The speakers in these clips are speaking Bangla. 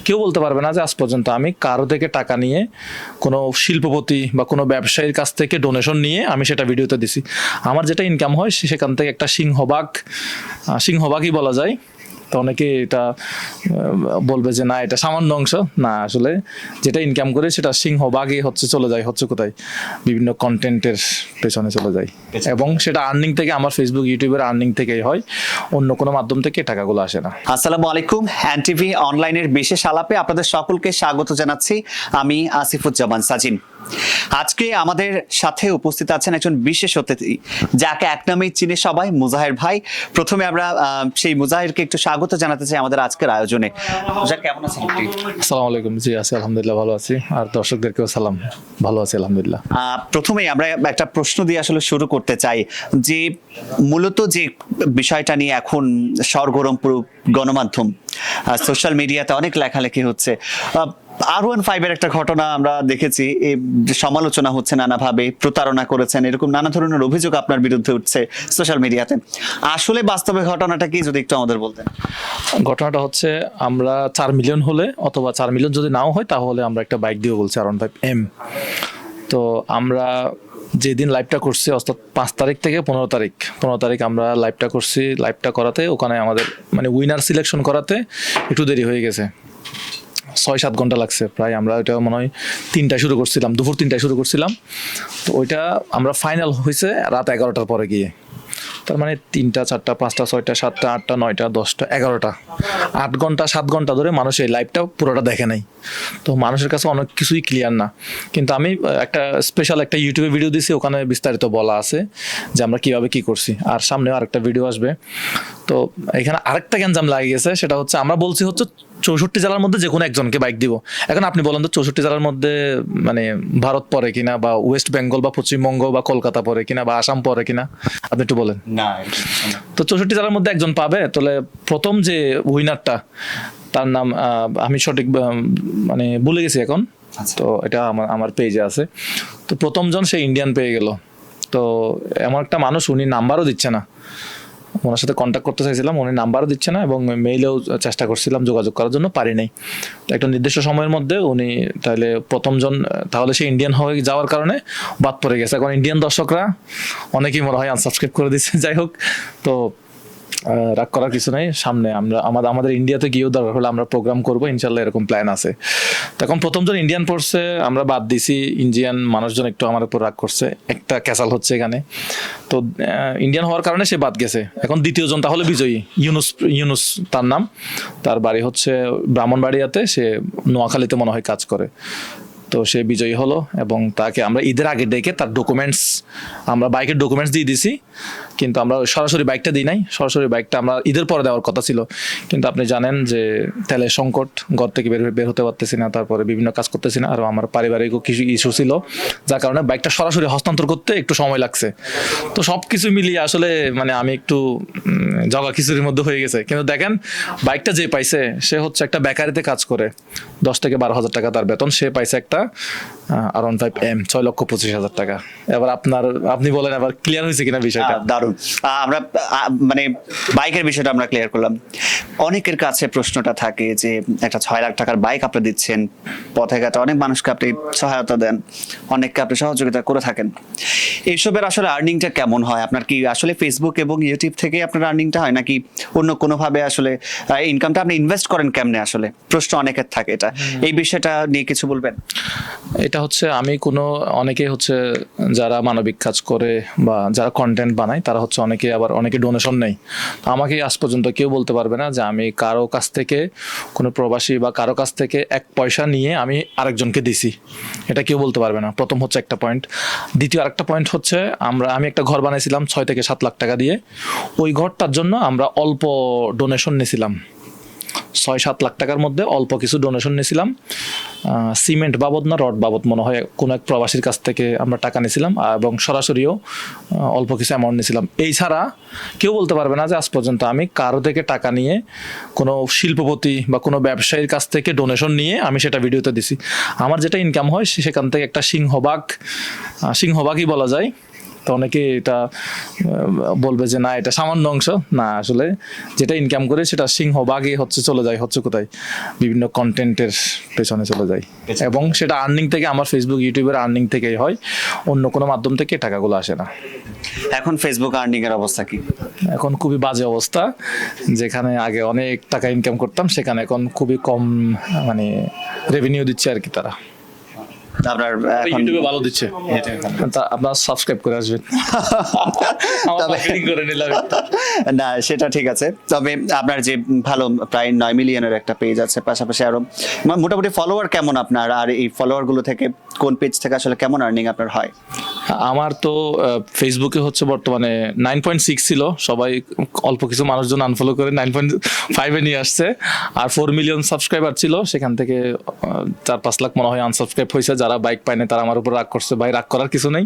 কেউ বলতে পারবে না যে আজ পর্যন্ত আমি কারো থেকে টাকা নিয়ে কোনো শিল্পপতি বা কোনো ব্যবসায়ীর কাছ থেকে ডোনেশন নিয়ে আমি সেটা ভিডিওতে দিছি। আমার যেটা ইনকাম হয় সেখান থেকে একটা সিংহভাগই বলা যায়। তো অনেকে এটা বলবে যে না এটা সামান্য অংশ, না আসলে যেটা ইনকাম করে সেটা সিংহভাগই চলে যায় কোথায়, বিভিন্ন কন্টেন্টের পেছনে চলে যায়, এবং সেটা আর্নিং থেকে, আমার ফেসবুক ইউটিউবের আর্নিং থেকেই হয়, অন্য কোনো মাধ্যম থেকে টাকাগুলো আসে না। আসসালামু আলাইকুম, এনটিভি অনলাইনের বিশেষ আলাপে আপনাদের সকলকে স্বাগত জানাচ্ছি। আমি আসিফুজ্জামান সাজিন। আজকে আমাদের সাথে উপস্থিত আছেন একজন বিশেষ অতিথি, যাকে এক নামেই চিনে সবাই, মুজাহির ভাই। প্রথমে আমরা সেই মুজাহিরকে একটু স্বাগত জানাতে চাই আমাদের আজকের আয়োজনে। মুজাহির, কেমন আছেন আপনি? আসসালামু আলাইকুম। জি আছি, আলহামদুলিল্লাহ ভালো আছি, আর দর্শকদেরকেও সালাম, ভালো আছি আলহামদুলিল্লাহ। প্রথমেই আমরা একটা প্রশ্ন দিয়ে আসলে শুরু করতে চাই যে মূলত যে বিষয়টা নিয়ে এখন সরগরম পুরো গণমাধ্যম, সোশ্যাল মিডিয়াতে অনেক লেখালেখি হচ্ছে। R15 এর একটা ঘটনা আমরা দেখেছি, সমালোচনা হচ্ছে নানাভাবে, প্রতারণা করেছেন, এরকম নানা ধরনের অভিযোগ আপনার বিরুদ্ধে উঠছে সোশ্যাল মিডিয়াতে। আসলে বাস্তবে ঘটনাটা কি, যদি একটু আমাদের বলতেন। ঘটনাটা হচ্ছে, আমরা 4 মিলিয়ন হলে, অথবা 4 মিলিয়ন যদি নাও হয়, তাহলে আমরা একটা বাইক দিয়ে বলছি R15M। তো আমরা যেদিন লাইভটা করছি, অর্থাৎ 5 তারিখ থেকে 15 তারিখ আমরা লাইভটা করছি। লাইভটা করাতে ওখানে আমাদের মানে উইনার সিলেকশন করাতে একটু দেরি হয়ে গেছে, 6-7 ঘন্টা লাগছে প্রায়। আমরা ওইটা মনে হয় 3টায় শুরু করছিলাম, দুপুর 3টায় শুরু করছিলাম। তো ওইটা আমরা ফাইনাল হয়েছে রাত 11টার পরে গিয়ে। তার মানে 3টা, 4টা, 5টা, 6টা, 7টা, 8টা, 9টা, 10টা, 11টা, 8 ঘন্টা 7 ঘন্টা ধরে মানুষ এই লাইভটা পুরোটা দেখে নাই। তো মানুষের কাছে অনেক কিছুই ক্লিয়ার না। কিন্তু আমি একটা স্পেশাল একটা ইউটিউবে ভিডিও দিছি, ওখানে বিস্তারিত বলা আছে যে আমরা কিভাবে কি করছি, আর সামনে আরেকটা ভিডিও আসবে। তো এখানে আরেকটা গ্যাঞ্জাম লাগে গেছে, সেটা হচ্ছে আমরা বলছি 64 জেলার মধ্যে যে কোনো একজনকে বাইক দিব। এখন আপনি বলেন তো 64 জেলার মধ্যে মানে ভারত পড়ে কিনা, বা ওয়েস্ট বেঙ্গল বা পশ্চিমবঙ্গ বা কলকাতা পড়ে কিনা, বা আসাম পড়ে কিনা, আপনি একটু বলেন। না, তো 64 জেলার মধ্যে একজন পাবে। তাহলে প্রথম যে উইনারটা, তার নাম আমি সঠিক মানে ভুলে গেছি এখন, তো এটা আমার পেজে আছে। তো প্রথমজন সে ইন্ডিয়ান পেয়ে গেল। তো এমন একটা মানুষ, উনি নাম্বারও দিচ্ছে না, ওনার সাথে কন্ট্যাক্ট করতে চাইছিলাম, উনি নাম্বারও দিচ্ছে না, এবং মেইলেও চেষ্টা করছিলাম যোগাযোগ করার জন্য, পারি নাই। তো একটা নির্দিষ্ট সময়ের মধ্যে উনি তাহলে প্রথমজন, তাহলে সে ইন্ডিয়ান হয়ে যাওয়ার কারণে বাদ পড়ে গেছে। এখন ইন্ডিয়ান দর্শকরা অনেকেই মনে হয় আনসাবস্ক্রাইব করে দিচ্ছে। যাই হোক, তো রাগ করার কিছু নেই, সামনে আমরা আমাদের ইন্ডিয়াতে গিয়েও দরকার হলে আমরা প্রোগ্রাম করবো ইনশাল্লাহ, এরকম প্ল্যান আছে। তখন প্রথমজন ইন্ডিয়ান পড়ছে, আমরা বাদ দিছি। ইন্ডিয়ান মানুষজন একটু আমার উপর রাগ করছে, একটা ক্যাসাল হচ্ছে এখানে। তো ইন্ডিয়ান হওয়ার কারণে সে বাদ গেছে। এখন দ্বিতীয়জন তাহলে বিজয়ী, ইউনুস তার নাম, তার বাড়ি হচ্ছে ব্রাহ্মণবাড়িয়াতে, সে নোয়াখালীতে মনে হয় কাজ করে। তো সে বিজয়ী হলো, এবং তাকে আমরা ঈদের আগে ডেকে তার ডকুমেন্টস, আমরা বাইকের ডকুমেন্টস দিয়ে দিছি, কিন্তু আমরা সরাসরি বাইকটা দিই নাই। সরাসরি বাইকটা আমরা ঈদের পরে দেওয়ার কথা ছিল, কিন্তু আপনি জানেন যে তেলের সংকট, ঘর থেকে বের হতে পারতেছি না, তারপরে বিভিন্ন কাজ করতেছি না, আর আমার পারিবারিক কিছু ইস্যু ছিল, যার কারণে বাইকটা সরাসরি হস্তান্তর করতে একটু সময় লাগছে। তো সব কিছু মিলিয়ে আসলে মানে আমি একটু জগা খিচুড়ির মধ্যে হয়ে গেছে। কিন্তু দেখেন, বাইকটা যে পাইছে, সে হচ্ছে একটা বেকারিতে কাজ করে, 10 থেকে 12 হাজার টাকা তার বেতন, সে পাইছে একটা R15M 6,25,000 টাকা। এবার আপনি বলেন, এবার ক্লিয়ার হয়েছে কিনা বিষয়টা? দারুণ। আমরা মানে বাইকের বিষয়টা আমরা ক্লিয়ার করলাম। অনেকের কাছে প্রশ্নটা থাকে যে একটা 6 লাখ টাকার বাইক আপনি দিচ্ছেন, পথে ঘাটে অনেক মানুষকে আপনি সহায়তা দেন, অনেককে আপনি সহযোগিতা করে থাকেন। এইসবের আসলে আর্নিংটা কেমন হয়? আপনার কি আসলে ফেসবুক এবং ইউটিউব থেকে আপনার আর্নিংটা হয়, নাকি অন্য কোনোভাবে আসলে ইনকামটা আপনি ইনভেস্ট করেন কেমনে? আসলে প্রশ্ন অনেকের থাকে এটা, এই বিষয়টা নিয়ে কিছু বলবেন? এটা হচ্ছে অনেকে হচ্ছে যারা মানবিক কাজ করে বা যারা কন্টেন্ট বানায়, তারা হচ্ছে অনেকে ডোনেশন নেই। আমাকে আজ পর্যন্ত কেউ বলতে পারবে না যে আমি কারো কাছ থেকে, কোনো প্রবাসী বা কারো কাছ থেকে 1 পয়সা নিয়ে আমি আরেকজনকে দিছি, এটা কেউ বলতে পারবে না। প্রথম হচ্ছে একটা পয়েন্ট। দ্বিতীয় আরেকটা পয়েন্ট হচ্ছে, আমি একটা ঘর বানাইছিলাম 6 থেকে 7 লাখ টাকা দিয়ে। ওই ঘরটার জন্য আমরা অল্প ডোনেশন নিয়েছিলাম, 6-7 লাখ টাকার মধ্যে অল্প কিছু ডোনেশন নিয়েছিলাম। সিমেন্ট বাবদ না রড বাবদ মনে হয় কোনো এক প্রবাসীর কাছ থেকে আমরা টাকা নিয়েছিলাম, এবং সরাসরিও অল্প কিছু অ্যামাউন্ট নিয়েছিলাম। এই ছাড়া কেউ বলতে পারবে না যে আজ পর্যন্ত আমি কারো থেকে টাকা নিয়ে কোনো শিল্পপতি বা কোনো ব্যবসায়ীর কাছ থেকে ডোনেশন নিয়ে আমি সেটা ভিডিওতে দিছি। আমার যেটা ইনকাম হয় সেখান থেকে একটা সিংহভাগই বলা যায় তো অনেকে এটা বলবে যে না এটা সামান্য অংশ, না আসলে যেটা ইনকাম করে সেটা সিংহভাগই হচ্ছে চলে যায় হচ্ছে কোথায়, বিভিন্ন কন্টেন্টের পেছনে চলে যায়, এবং সেটা আর্নিং থেকে, আমার ফেসবুক ইউটিউবের আর্নিং থেকেই হয়, অন্য কোনো মাধ্যম থেকে টাকাগুলো আসে না। এখন ফেসবুক আর্নিং এর অবস্থা কি? এখন খুবই বাজে অবস্থা, যেখানে আগে অনেক টাকা ইনকাম করতাম সেখানে এখন খুবই কম মানে রেভিনিউ দিচ্ছে আর কি তারা। আপনার এখন ইউটিউবে ভালো দিচ্ছে, তা আপনারা সাবস্ক্রাইব করে আসবেন। আমার তবে- marketing করে নিলাম একটু। না সেটা ঠিক আছে, তবে আপনার যে ভালো প্রায় 9 মিলিয়নের একটা পেজ আছে, পাশাপাশি আরো মোটামুটি ফলোয়ার কেমন আপনার, আর এই ফলোয়ার গুলো থেকে কোন পেজ থেকে আসলে কেমন আর্নিং আপনার হয়? আমার তো ফেসবুকে হচ্ছে বর্তমানে 9.6 ছিল, সবাই অল্প কিছু মানুষজন আনফলো করে 9.5 নিয়ে আসছে, আর 4 মিলিয়ন সাবস্ক্রাইবার ছিল, সেখান থেকে 4-5 লাখ মনে হয় আনসাবস্ক্রাইব হয়েছে। যারা বাইক পায় না তারা আমার উপর রাগ করছে, ভাই রাগ করার কিছু নেই,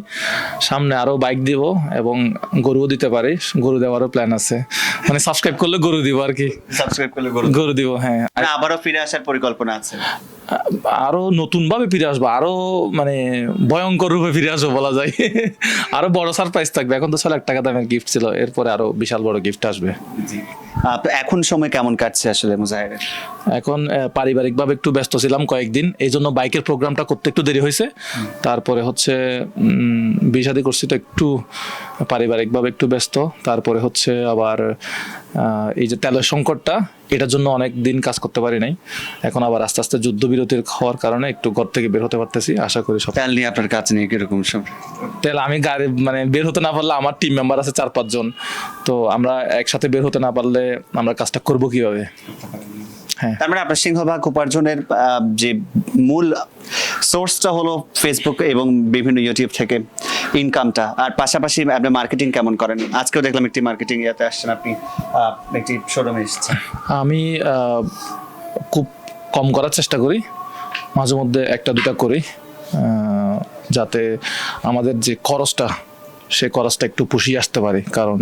সামনে আরো বাইক দিব এবং গরুও দিতে পারি, গরু দেওয়ারও প্ল্যান আছে, মানে সাবস্ক্রাইব করলে গরু দিব আর কি, সাবস্ক্রাইব করলে গরু দিব। হ্যাঁ, আবারও ফিরে আসার পরিকল্পনা আছে? আরো নতুন ভাবে ফিরে আসবো, আরো মানে ভয়ঙ্কর রূপে ফিরে আসবো বলা যায়। আরো বড় সারপ্রাইজ থাকবে। এখন তো 6 লাখ টাকা দামের গিফট ছিল, এরপরে আরো বিশাল বড় গিফট আসবে। এখন সময় কেমন কাটছে আসলে মুজাহিরের? এখন পারিবারিক ভাবে একটু ব্যস্ত ছিলাম কয়েকদিন, এই জন্য বাইকের প্রোগ্রামটা করতে একটু দেরি হয়েছে। তারপরে হচ্ছে বিয়ে শাদী করছি তো একটু পারিবারিক ভাবে একটু ব্যস্ত। তারপরে হচ্ছে আবার এই যে তেলের সংকটটা, এটার জন্য অনেক দিন কাজ করতে পারি নাই। এখন আবার আস্তে আস্তে যুদ্ধবিরতির হওয়ার কারণে একটু ঘর থেকে বের হতে পারতেছি, আশা করি সব। তেল নিয়ে আপনার কাজ নিয়ে কিরকম সব? তেল আমি গাড়ি মানে বের হতে না পারলে, আমার টিম মেম্বার আছে 4-5 জন, তো আমরা একসাথে বের হতে না পারলে আমরা কাজটা করবো কিভাবে? হ্যাঁ, তার মানে আপনার সিংহভাগ উপার্জনের যে মূল সোর্সটা হলো ফেসবুক এবং বিভিন্ন ইউটিউব থেকে ইনকামটা, আর পাশাপাশি আপনি মার্কেটিং কেমন করেন? আজকেও দেখলাম একটি মার্কেটিং ইয়াতে আসছেন আপনি, একটি শোরুমে এসেছেন। আমি খুব কম করার চেষ্টা করি, মাঝে মধ্যে 1-2টা করি, যাতে আমাদের যে খরচটা, সে খরচটা একটু পুষিয়ে আসতে পারে। কারণ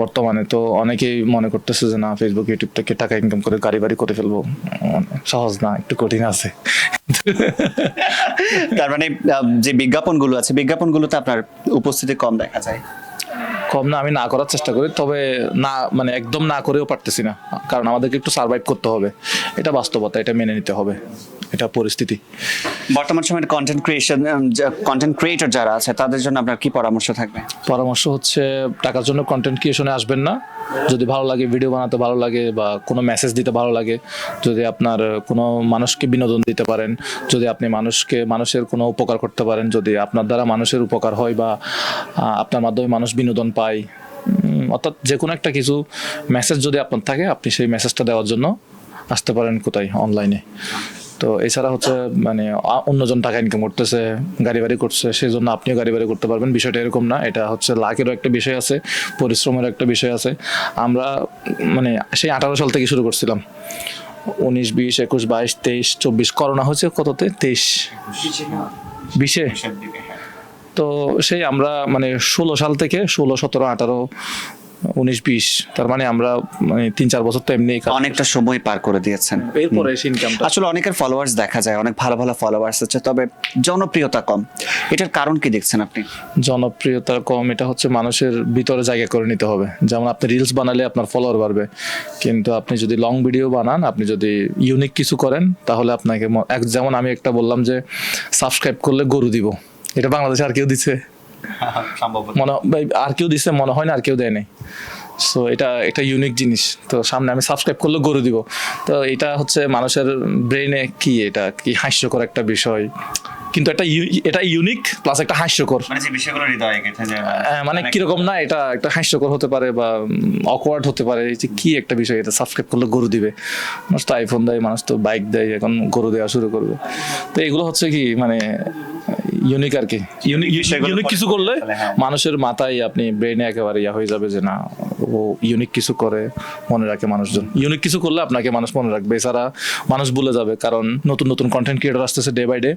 বর্তমানে তো অনেকেই মনে করতেছে যে না, ফেসবুক ইউটিউব থেকে টাকা ইনকাম করে গাড়ি বাড়ি করে ফেলবো, সহজ না, একটু কঠিন আছে। তার মানে যে বিজ্ঞাপনগুলো আছে, বিজ্ঞাপনগুলোতে আপনার উপস্থিতি কম দেখা যায়। কম না, আমি না করার চেষ্টা করি, তবে না মানে একদম না করেও পারতেছি না, কারণ আমাদেরকে একটু সার্ভাইভ করতে হবে, এটা বাস্তবতা, এটা মেনে নিতে হবে, এটা পরিস্থিতি। বর্তমান সময়ের কন্টেন্ট ক্রিয়েটর যারা আছে তাদের জন্য আপনার কি পরামর্শ থাকবে? পরামর্শ হচ্ছে, টাকার জন্য কন্টেন্ট ক্রিয়েশনে আসবেন না। যদি ভালো লাগে, ভিডিও বানাতে ভালো লাগে, বা কোনো মেসেজ দিতে ভালো লাগে, যদি আপনার কোনো মানুষকে বিনোদন দিতে পারেন, যদি আপনি মানুষের কোনো উপকার করতে পারেন, যদি আপনার দ্বারা মানুষের উপকার হয় বা আপনার মাধ্যমে মানুষ বিনোদন পায়, অর্থাৎ যে কোনো একটা কিছু মেসেজ যদি আপনার থাকে, আপনি সেই মেসেজটা দেওয়ার জন্য আসতে পারেন কোথায়, অনলাইনে। তো এছাড়া হচ্ছে মানে অন্যজন টাকা ইনকাম করতেছে, গাড়ি বাড়ি করছে, সেই জন্য আপনিও গাড়ি বাড়ি করতে পারবেন, বিষয়টা এরকম না। এটা হচ্ছে লাখেরও একটা বিষয় আছে, পরিশ্রমের একটা বিষয় আছে। আমরা মানে সেই 18 সাল থেকে শুরু করছিলাম, 19, 20, 21, 22, 23, 24, করোনা হচ্ছে কততে, 20 তো সেই আমরা মানে 16 সাল থেকে 16, 17, 18, 19, 20, তার মানে আমরা মানে 3-4 বছর তো এমনি অনেকটা সময় পার করে দিয়েছেন। এরপরে এসে ইনকামটা। আসলে অনেকের ফলোয়ার্স দেখা যায়, অনেক ভালো ভালো ফলোয়ার্স আছে, তবে জনপ্রিয়তা কম। এটার কারণ কি দেখছেন আপনি? জনপ্রিয়তা কম, এটা হচ্ছে মানুষের ভিতরে জায়গা করে নিতে হবে। যেমন আপনি রিলস বানালে আপনার ফলোয়ার বাড়বে, কিন্তু আপনি যদি লং ভিডিও বানান, আপনি যদি ইউনিক কিছু করেন, তাহলে আপনাকে যেমন আমি একটা বললাম যে সাবস্ক্রাইব করলে গরু দিব, এটা বাংলাদেশে আর কেউ দিচ্ছে আর কেউ দিচ্ছে মনে হয় না, আর কেউ দেয় নাই। সো এটা একটা ইউনিক জিনিস, তো সামনে আমি সাবস্ক্রাইব করলে গরু দিব, তো এটা হচ্ছে মানুষের ব্রেইনে কি, এটা কি হাস্যকর একটা বিষয়, কিন্তু এটা ইউনিক প্লাস একটা হাস্যকর, মানে যে বিষয়গুলো হৃদয়ে গেঁথে যায়, মানে কিরকম না, এটা একটা হাস্যকর হতে পারে বা অকওয়ার্ড হতে পারে, যে কি একটা বিষয়, এটা সাবস্ক্রাইব করলে গরু দিবে। মানুষ তো আইফোন দেয়, মানুষ তো বাইক দেয়, এখন গরু দেওয়া শুরু করবে। তো এগুলো হচ্ছে কি মানে ইউনিক আর কি, ইউনিক কিছু করলে মানুষের মাথায়, আপনি ব্রেইনে একেবারে হয়ে যাবে যে না, ও ইউনিক কিছু করে, মনে রাখে মানুষজন। ইউনিক কিছু করলে আপনাকে মানুষ মনে রাখবে, এছাড়া মানুষ ভুলে যাবে, কারণ নতুন নতুন কন্টেন্ট ক্রিয়েটর আসতেছে ডে বাই ডে,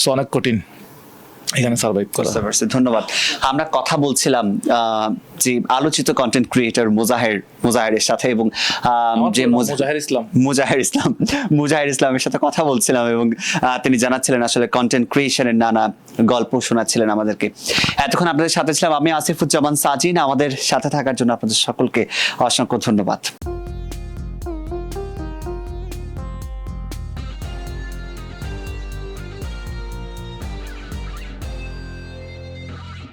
সো অনেক কঠিন। এখানে সার্ভাইভ করা। বুঝতে পারছি, ধন্যবাদ। আমরা কথা বলছিলাম যে আলোচিত কন্টেন্ট ক্রিয়েটর মুজাহেরের সাথে, এবং যে মুজাহির ইসলামের সাথে কথা বলছিলাম, এবং তিনি জানাচ্ছিলেন আসলে কন্টেন্ট ক্রিয়েশনের নানা গল্প শোনাচ্ছিলেন আমাদেরকে। এতক্ষণ আপনাদের সাথে ছিলাম আমি আসিফুজ্জামান সাজিন। আমাদের সাথে থাকার জন্য আপনাদের সকলকে অসংখ্য ধন্যবাদ।